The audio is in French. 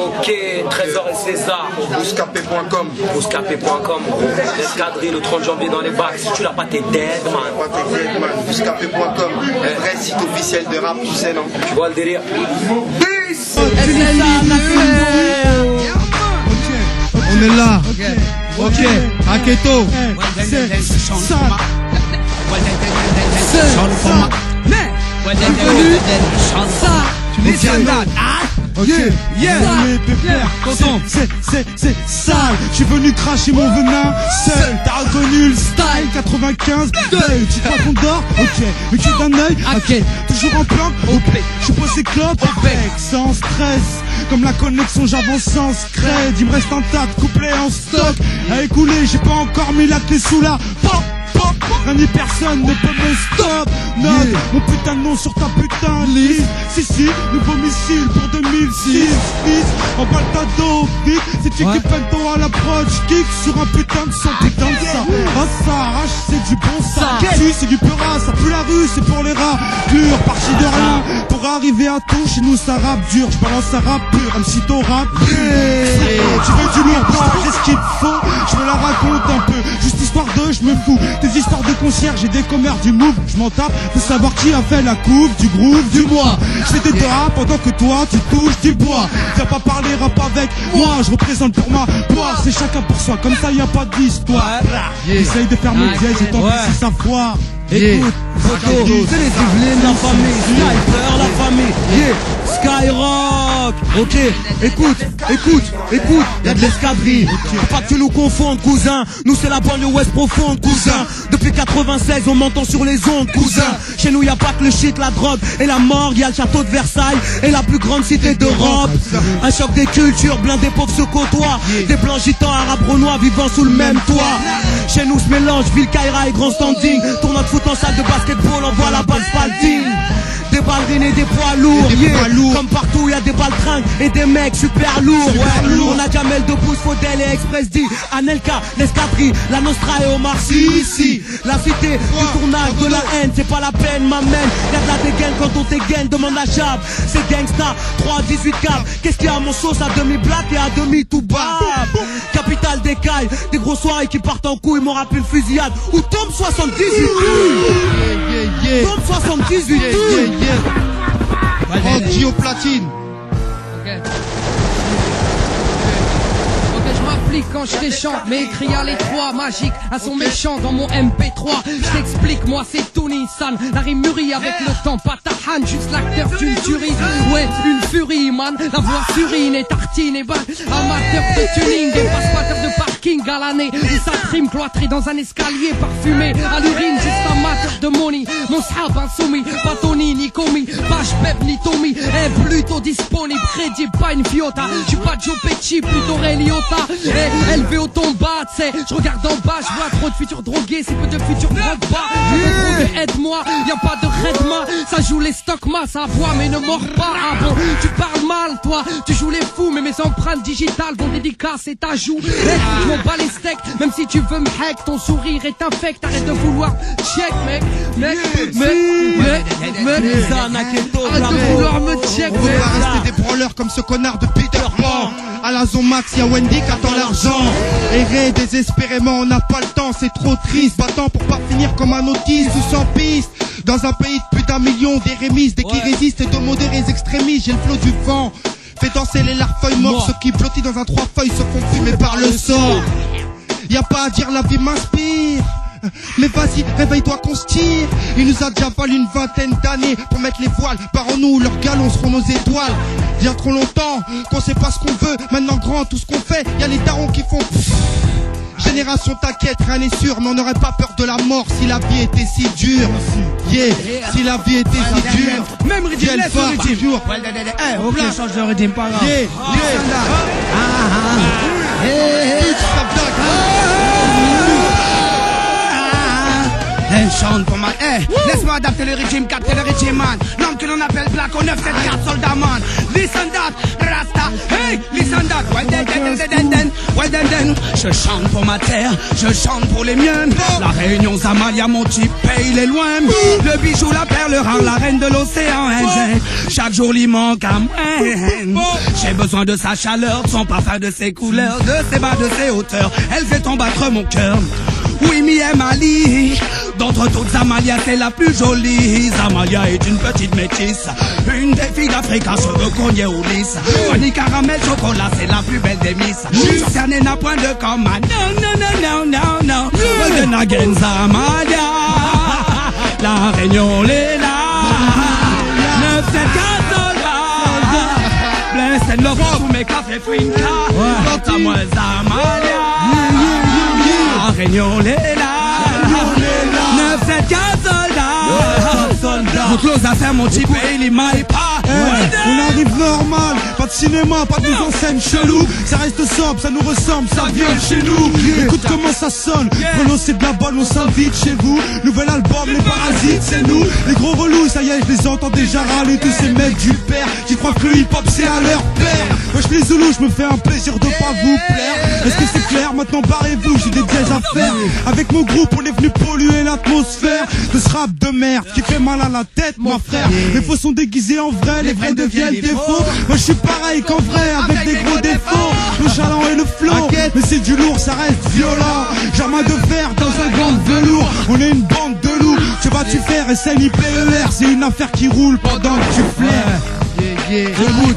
Ok, Trésor et César. Bouscapé.com. Bouscapé.com. L'escadrille le 30 janvier dans les bacs. Si tu l'as pas, t'es dead, man. Pas t'es dead, man. Bouscapé.com. Le vrai site officiel de rap, tu sais, non? Tu vois le délire? Peace! On est là. Ok. Aketo. Ok, yeah, c'est sale. Je suis venu cracher mon venin seul. T'as reconnu le style 95. Tu crois qu'on dort? Ok, mais tu d'un œil. Ok, toujours en plan. Ok, je pose des clopes. Sans stress, comme la connexion j'avance sans scred. Il me reste un tas de couplets en stock à écouler. J'ai pas encore mis la clé sous la pop. Rien ni personne ne peut me stop. Note mon putain de nom sur ta putain de liste. Si, nouveau missile pour 2006. En baltado, vite. Si tu kiffes pento à l'approche, kick sur un putain de son. Putain de ça. Ah, ça arrache, c'est du bon ça. Si, c'est du pura, ça pue la rue, c'est pour les rats. Pur, parti de rien. Pour arriver à tout, chez nous ça rappe dur. Je balance un rap pur, même si t'au rap. Tu veux du lourd, moi, j'ai ce qu'il faut. Je me la raconte un peu, juste histoire de, je me fous. Des histoires de concierge et des commères du move. Je m'en tape de savoir qui a fait la couve, du groove, du mois. Je fais des draps pendant que toi tu touches du bois. Viens pas parler rap avec moi, je représente pour ma poire. C'est chacun pour soi, comme ça y a pas d'histoire. Essaye de faire mon vieil, j'ai tenté si ça foire. Écoute, photo, c'est les divines, la famille, Sniper, la famille, Skyrock. Ok, écoute, y'a de l'escadrille. Faut pas que tu nous confondes, cousin. Nous c'est la banlieue ouest profonde, cousin. Depuis 96, on m'entend sur les ondes, cousin. Chez nous y'a pas que le shit, la drogue et la morgue. Y'a le château de Versailles et la plus grande cité d'Europe. Un choc des cultures, blindés pauvres se côtoient. Des blancs gitans, arabes renois vivant sous le même toit. Chez nous se mélange ville Kaira et grand standing. Tournoi de foot en salle de basketball, on voit la balle spalding. Des ballerines et des poids lourds, Comme partout y'a des baltringues et des mecs super lourds. On a Jamel de pouce, Faudel et Express D, Anelka, l'escadrille, la Nostra et Omar Sy. Ici, la cité du tournage de la haine, c'est pas la peine m'amène. Y'a de la dégaine quand on dégaine, demande la chab. C'est gangsta, 3-18 cap. Qu'est-ce qu'il y a à mon sauce à demi-black et à demi tout bas. Capitale des cailles, des gros soirées qui partent en couille, m'ont rappelé une fusillade. Ou tombe 78 Tombe 78 Rock au platine. Quand je les chante, mes cris à l'étroit, magique, un son méchant dans mon MP3. Je t'explique, moi c'est Tony San. La rime mûrit avec le temps, pas ta hand, juste l'acteur d'une tuerie. Ouais, une furie, man. La voix furine et tartine et ban. Amateur de tuning, des passemateurs de parking à l'année. Et ça trime cloîtré dans un escalier parfumé à l'urine, juste amateur de money. Mon sahab insoumis, pas Tony ni Komi, pas Pep ni Tommy. Est plutôt disponible, crédible, pas une fiota. J'suis pas Joe Pesci, plutôt Ray Liotta. Élevé au tomba, t'sais, je regarde en bas, je vois trop de futurs drogués, c'est peu de futurs drogues bas. Aide-moi, y'a pas de redma, ça joue les stocks ma, ça voit mais ne mord pas. Ah bon, tu parles mal toi, tu joues les fous, mais mes empreintes digitales vont dédicacer ta joue. Je m'en bats les steaks, même si tu veux me hack, ton sourire est infect, arrête de vouloir check mec, arrête de vouloir me check. On va rester des branleurs comme ce connard de Peter Pan. À la zone max, y'a Wendy qui attend l'argent. Errer désespérément, on n'a pas le temps, c'est trop triste. Battant pour pas finir comme un autiste ou sans piste. Dans un pays de plus d'un million, des rémises, des qui résistent et de modérés extrémistes. J'ai le flot du vent, fait danser les larfeuilles morts. Ceux qui blottis dans un trois feuilles se font fumer par le sort. Y'a pas à dire, la vie m'inspire. Mais vas-y, réveille-toi qu'on se tire. Il nous a déjà fallu une vingtaine d'années pour mettre les voiles. Barrons-nous, leurs galons seront nos étoiles. Bien trop longtemps qu'on sait pas ce qu'on veut. Maintenant grand, tout ce qu'on fait, y'a les darons qui font Génération t'inquiète, rien n'est sûr. Mais on n'aurait pas peur de la mort si la vie était si dure. Si la vie était si dure. Même rythme, laisse le rythme. Ok, change de rythme, pas grave. Chante pour ma laisse-moi adapter le régime, capter le régime man. L'homme que l'on appelle Black au 974 soldat man. Listen that, Rasta, hey, listen that. Well then, Je chante pour ma terre, je chante pour les miennes. La Réunion, Zamalia, mon type paye les loin. Le bijou, la perle rare, la reine de l'océan Indien. Chaque jour, il manque à moi. J'ai besoin de sa chaleur, de son parfum, de ses couleurs, de ses bas, de ses hauteurs. Elle fait en battre mon cœur. Oui, mi est Mali. D'entre toutes, Zamalia, c'est la plus jolie. Zamalia est une petite métisse. Une des filles d'Afrique à cheveux cognés au lisse. Honey, caramel, chocolat, c'est la plus belle des miss. Cerné n'a point de commun. Non, non, non, non, non, non. Well, then again, Zamalia. La Réunion, les là. 9-7 soldats. Blessed love pour mes cafés Finca. Quant à moi, Zamalia. La Réunion, les là. 9-7 soldats. Vous close à faire mon type et il m'aille pas. On arrive normal, pas de cinéma, pas de mise en scène chelou. Ça reste sobre, ça nous ressemble, ça vient de chez nous. Écoute comment ça sonne, prononcez de la bonne, on s'invite chez vous. Nouvel album, les parasites, c'est nous. Les gros relous, ça y est, je les entends déjà râler. Tous ces mecs du père qui croient que le hip-hop c'est à leur père. Wesh les Zoulous, je me fais un plaisir de pas vous plaire. Est-ce que c'est clair? Maintenant barrez-vous, j'ai des dièses à faire. Avec mon groupe, on est venu polluer l'atmosphère de ce rap de merde qui fait mal à la tête, mon frère. Les faux sont déguisés en vrai, les vrais deviennent des faux. Moi je suis pareil qu'en vrai, avec des gros défauts. Le chaland et le flow, mais c'est du lourd, ça reste violent. Germain de fer dans un gant de velours. On est une bande de loups, tu vas tu faire SNIPER. C'est une affaire qui roule pendant que tu flaires. Écoute,